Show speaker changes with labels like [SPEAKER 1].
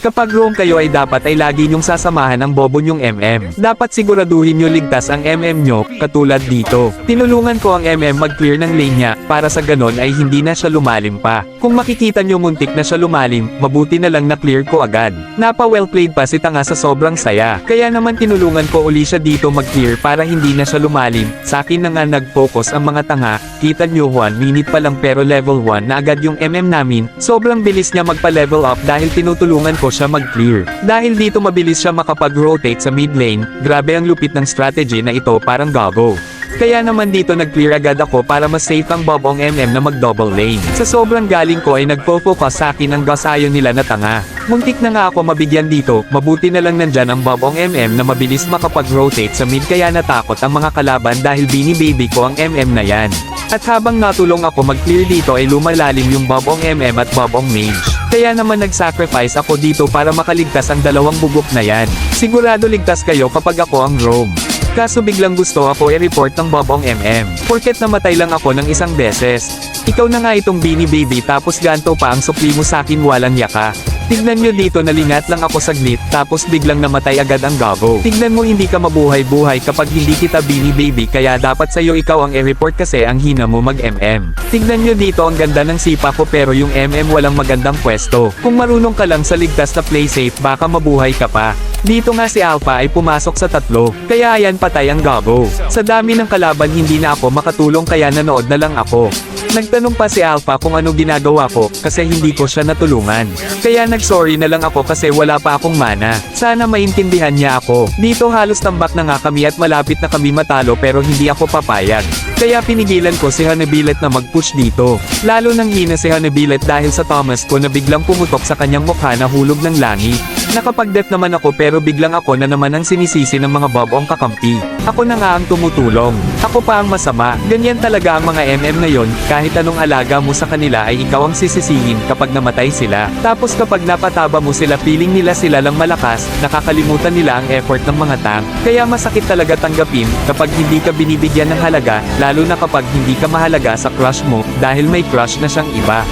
[SPEAKER 1] Kapag roam kayo ay dapat ay lagi nyong sasamahan ang bobo nyong MM. Dapat siguraduhin nyo ligtas ang MM nyo, katulad dito. Tinulungan ko ang MM mag-clear ng lane niya, para sa ganon ay hindi na siya lumalim pa. Kung makikita nyo muntik na siya lumalim, mabuti na lang na clear ko agad. Napa well played pa si Tanga sa sobrang saya. Kaya naman tinulungan ko uli siya dito mag-clear para hindi na siya lumalim. Sa akin na nga nag-focus ang mga tanga, kita nyo 1 minute pa lang pero level 1 na agad yung MM namin. Sobrang bilis niya magpa-level up dahil tinutulungan ko siya mag-clear. Dahil dito mabilis siya makapag-rotate sa mid lane, grabe ang lupit ng strategy na ito, parang gago. Kaya naman dito nag-clear agad ako para mas safe ang bobong MM na mag-double lane. Sa sobrang galing ko ay nagpo-focus sa akin ang gasayon nila na tanga. Muntik na nga ako mabigyan dito, mabuti na lang nandyan ang bobong MM na mabilis makapag-rotate sa mid kaya natakot ang mga kalaban dahil bini-baby ko ang MM na yan. At habang natulong ako mag-clear dito ay lumalalim yung bobong MM at bobong mage. Kaya naman nag-sacrifice ako dito para makaligtas ang dalawang bugok na yan. Sigurado ligtas kayo kapag ako ang roam. Kaso biglang gusto ako i-report ng bobong MM. Porket namatay lang ako ng isang beses. Ikaw na nga itong Beanie Baby tapos ganto pa ang supli mo sa akin, walang yaka. Tignan nyo dito, nalingat lang ako saglit tapos biglang namatay agad ang gago. Tignan mo, hindi ka mabuhay-buhay kapag hindi kita Beanie Baby kaya dapat sa'yo ikaw ang i-report kasi ang hina mo mag-MM. Tignan nyo dito, ang ganda ng sipa ko pero yung MM walang magandang pwesto. Kung marunong ka lang sa ligtas na play safe baka mabuhay ka pa. Dito nga si Alpha ay pumasok sa tatlo, kaya ayan patay ang gago. Sa dami ng kalaban hindi na ako makatulong kaya nanood na lang ako. Nagtanong pa si Alpha kung ano ginagawa ko, kasi hindi ko siya natulungan. Kaya nag-sorry na lang ako kasi wala pa akong mana. Sana maintindihan niya ako. Dito halos tambak na nga kami at malapit na kami matalo pero hindi ako papayag. Kaya pinigilan ko si Hanabilet na mag-push dito. Lalo nang hina si Hanabilet dahil sa Thomas ko na biglang pumutok sa kanyang mukha na hulog ng langit. Nakapag-death naman ako pero biglang ako na naman ang sinisisi ng mga bobong kakampi. Ako na nga ang tumutulong. Ako pa ang masama. Ganyan talaga ang mga MM ngayon, kahit anong alaga mo sa kanila ay ikaw ang sisisihin kapag namatay sila. Tapos kapag napataba mo sila feeling nila sila lang malakas, nakakalimutan nila ang effort ng mga tank. Kaya masakit talaga tanggapin kapag hindi ka binibigyan ng halaga, lalo na kapag hindi ka mahalaga sa crush mo dahil may crush na siyang iba.